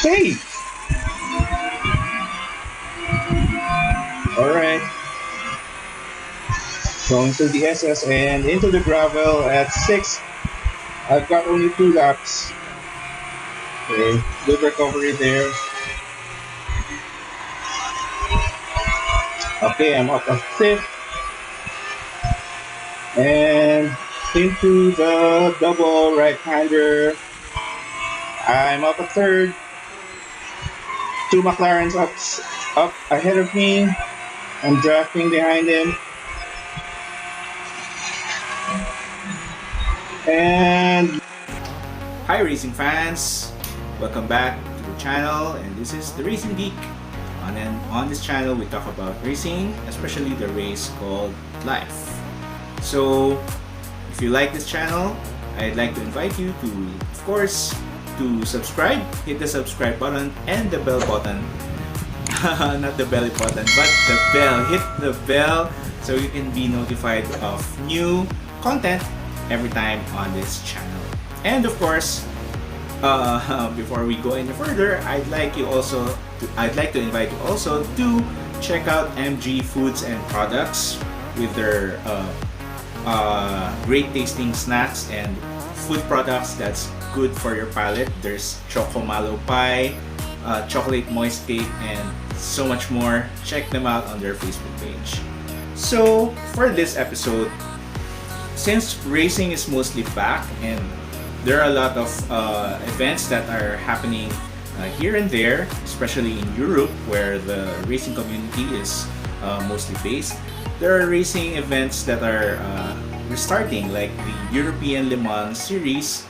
Hey! Alright, going to the SS and into the gravel at 6. I've got only 2 laps. Okay, good recovery there. Okay, I'm up a 5th. And into the double right-hander. I'm up a 3rd. 2 McLarens up ahead of me. I'm drafting behind him. And Hi racing fans! Welcome back to the channel, and this is the Racing Geek. On this channel we talk about racing, especially the race called life. So if you like this channel, I'd like to invite you to, of course, to subscribe. Hit the subscribe button and the bell button. Not the belly button, but the bell. Hit the bell so you can be notified of new content every time on this channel. And of course, before we go any further, I'd like to invite you also to check out MG Foods and Products with their great tasting snacks and food products that's good for your palate. There's Choco Mallow Pie, chocolate moist cake, and so much more. Check them out on their Facebook page. So for this episode, since racing is mostly back and there are a lot of events that are happening here and there, especially in Europe where the racing community is mostly based, there are racing events that are restarting, like the European Le Mans Series,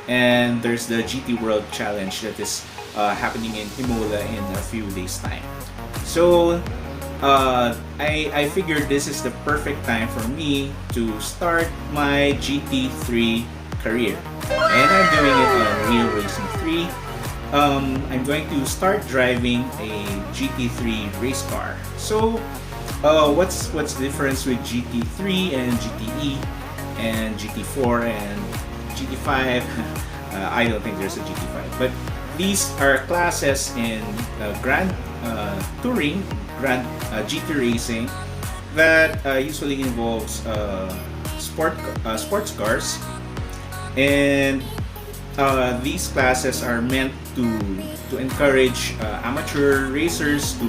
and there's the GT World Challenge that is happening in Imola in a few days time. So I figured this is the perfect time for me to start my GT3 career, and I'm doing it on Real Racing 3. I'm going to start driving a GT3 race car. So what's the difference with GT3 and GTE and GT4 and GT5? I don't think there's a GT5, but these are classes in Grand Touring, Grand GT Racing that usually involves sports cars, and these classes are meant to encourage amateur racers to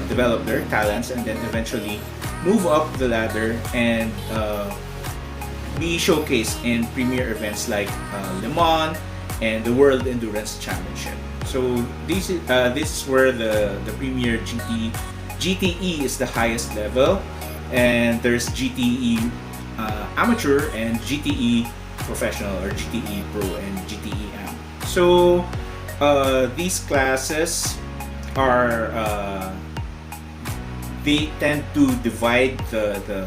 develop their talents and then eventually move up the ladder and be showcased in premier events like Le Mans and the World Endurance Championship. So this is where the premier GTE is the highest level, and there's GTE amateur and GTE professional, or GTE pro and GTE am. So these classes are they tend to divide the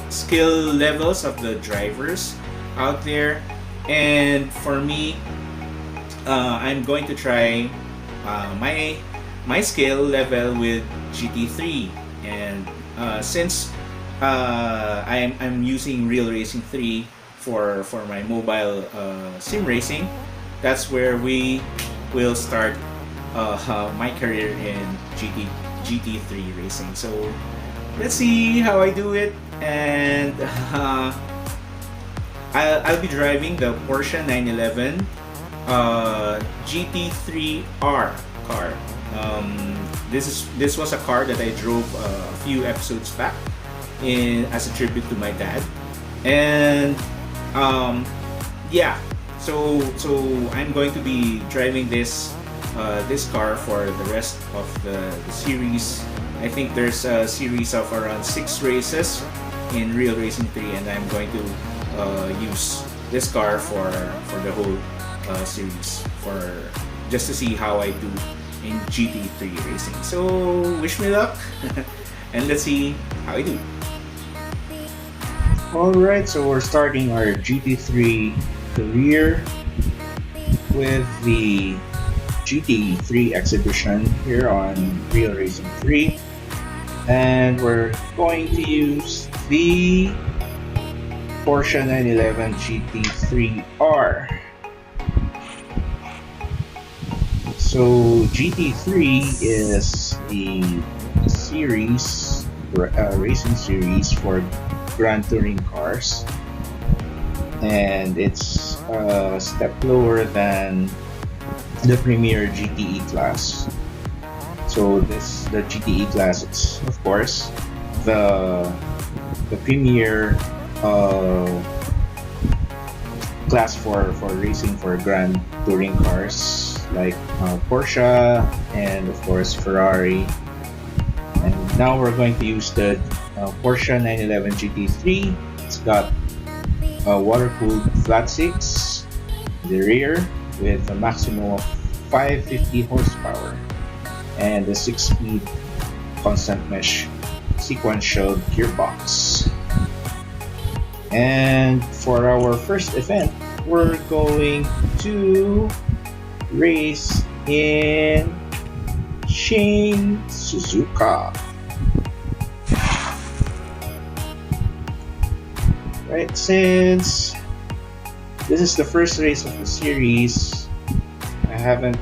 skill levels of the drivers out there, and for me, I'm going to try my skill level with GT3, and since I'm using Real Racing 3 for my mobile sim racing, that's where we will start my career in GT3 racing. So let's see how I do it, and I'll be driving the Porsche 911 GT3R car. This was a car that I drove a few episodes back as a tribute to my dad, and yeah, so I'm going to be driving this car for the rest of the series. I think there's a series of around 6 races in Real Racing 3, and I'm going to use this car for the whole series, for just to see how I do in GT3 racing. So wish me luck and let's see how I do. alright, so we're starting our GT3 career with the GT3 Exhibition here on Real Racing 3, and we're going to use the Porsche 911 GT3R. So GT3 is the series, racing series for Grand Touring cars, and it's a step lower than the Premier GTE class. So this the GTE class. It's of course the premier class for racing for Grand Touring cars like Porsche and of course Ferrari. And now we're going to use the Porsche 911 GT3. It's got a water-cooled flat six in the rear with a maximum of 550 horsepower and a 6-speed constant mesh sequential gearbox. And for our first event, we're going to race in Suzuka. Right, since this is the first race of the series, I haven't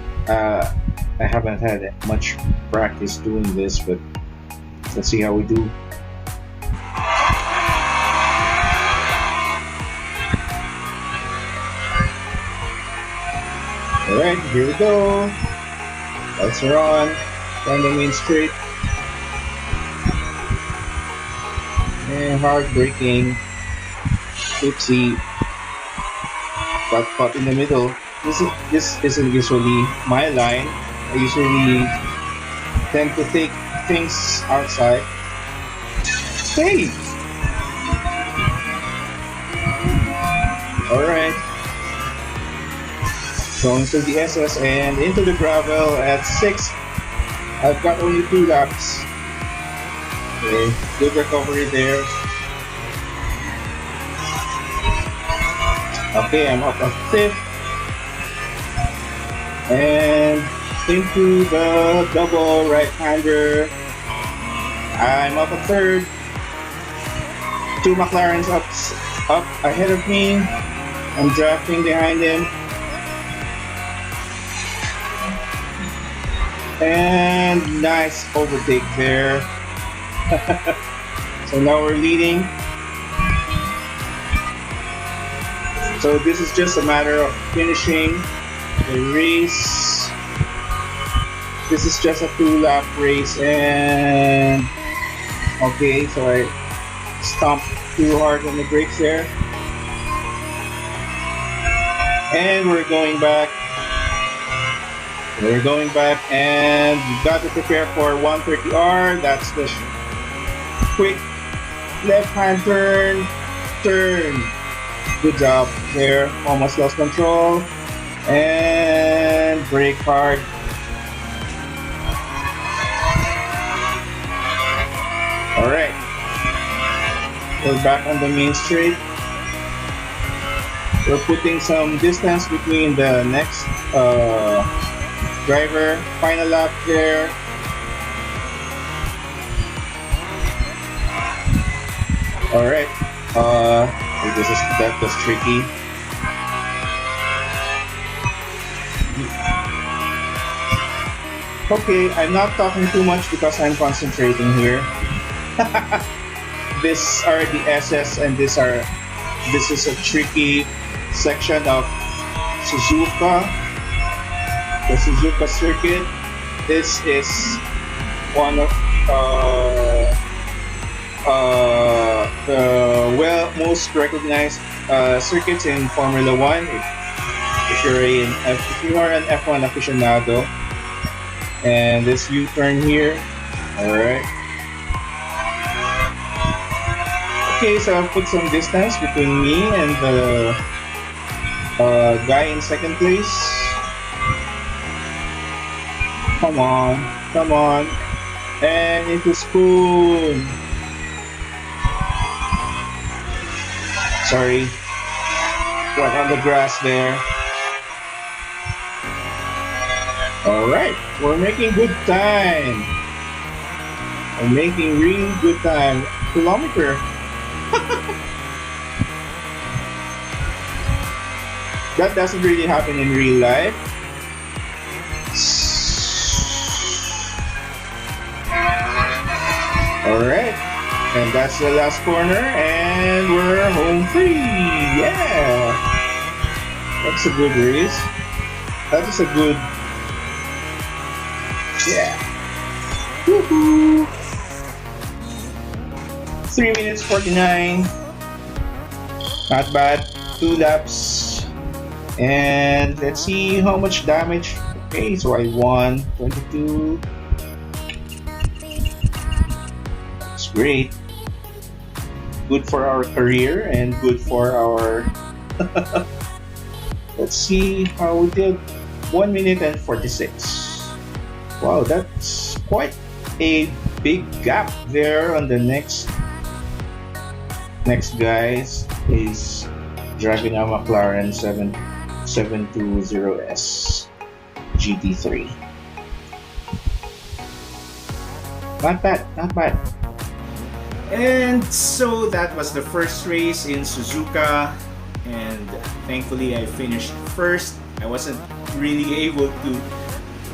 had much practice doing this, but let's see how we do. Alright, here we go. Lights are on. Down the main straight. And hard braking. Oopsie. Got caught in the middle. This isn't usually my line. I usually tend to take things outside. Hey! Alright. Going to the SS and into the gravel at 6. I've got only 2 laps. Okay, good recovery there. Okay, I'm up at 5th. And into the double right-hander. I'm up at 3rd. 2 McLarens up ahead of me. I'm drafting behind him. And nice overtake there. So now we're leading. So this is just a matter of finishing the race. This is just a 2-lap race, and okay, so I stomped too hard on the brakes there. And we're going back. We're going back, and we've got to prepare for 130R. That's the quick left-hand turn. Good job there. Almost lost control. And brake hard. Alright. We're back on the main straight. We're putting some distance between the next driver. Final lap there. Alright. That was tricky. Okay, I'm not talking too much because I'm concentrating here. These are the SS, and this is a tricky section of Suzuka. The Suzuka circuit. This is one of the most recognized circuits in Formula One. If you are an F1 aficionado, and this U-turn here. All right. Okay, so I'll put some distance between me and the guy in second place. Come on, and into spoon. Sorry, went on the grass there. All right, we're making good time. We're making really good time. Kilometer. That doesn't really happen in real life. Alright. And that's the last corner, and we're home free. Yeah. That's a good race. That is a good. Yeah. Woohoo. 3 minutes 49. Not bad. 2 laps. And let's see how much damage. Okay, so I won 22. That's great. Good for our career and good for our. Let's see how we did. 1 minute and 46. Wow, that's quite a big gap there on the next guys is driving a McLaren 720S GT3. Not bad, not bad. And so that was the first race in Suzuka, and thankfully I finished first. I wasn't really able to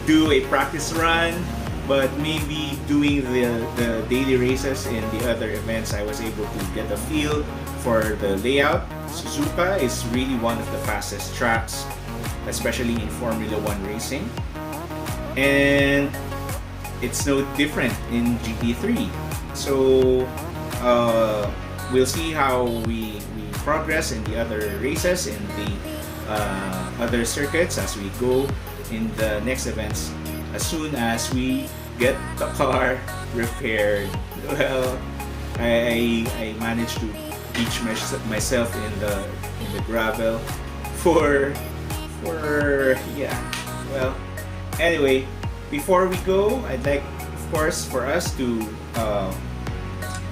do a practice run, but maybe doing the daily races in the other events I was able to get a feel for the layout. Suzuka is really one of the fastest tracks, especially in Formula 1 racing. And it's no different in GT3. So we'll see how we progress in the other races, in the other circuits as we go in the next events, as soon as we get the car repaired. Well, I managed to beach myself in the gravel for yeah. Well, anyway, before we go, I'd like, of course, for us to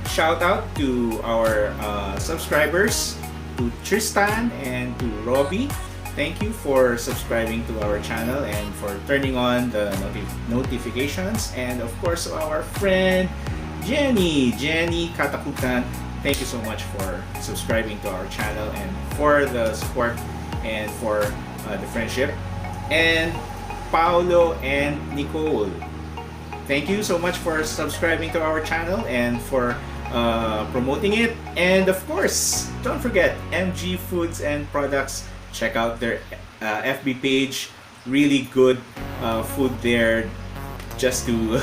shout out to our subscribers, to Tristan and to Robbie. Thank you for subscribing to our channel and for turning on the notifications. And of course, our friend Jenny Katakutan. Thank you so much for subscribing to our channel and for the support and for the friendship. And Paolo and Nicole, thank you so much for subscribing to our channel and for promoting it. And of course, don't forget MG Foods and Products. Check out their FB page. Really good food there, just to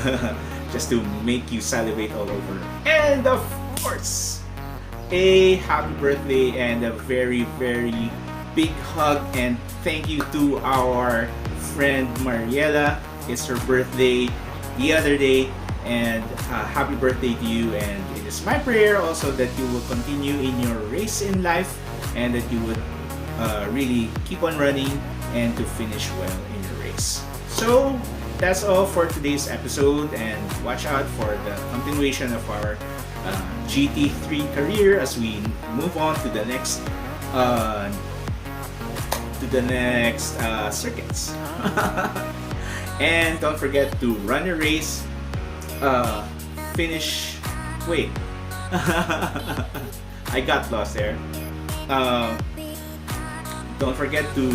just to make you salivate all over. And of course, a happy birthday and a very big hug and thank you to our friend Mariela. It's her birthday the other day, and happy birthday to you. And it is my prayer also that you will continue in your race in life and that you would really keep on running and to finish well in your race. So that's all for today's episode, and watch out for the continuation of our GT3 career as we move on to the next circuits. And don't forget to run your race, finish. Wait, I got lost there. Don't forget to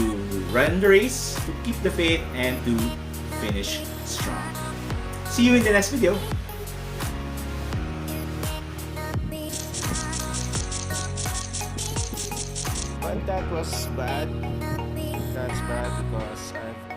run the race, to keep the faith, and to finish strong. See you in the next video. But that was bad. That's bad because I've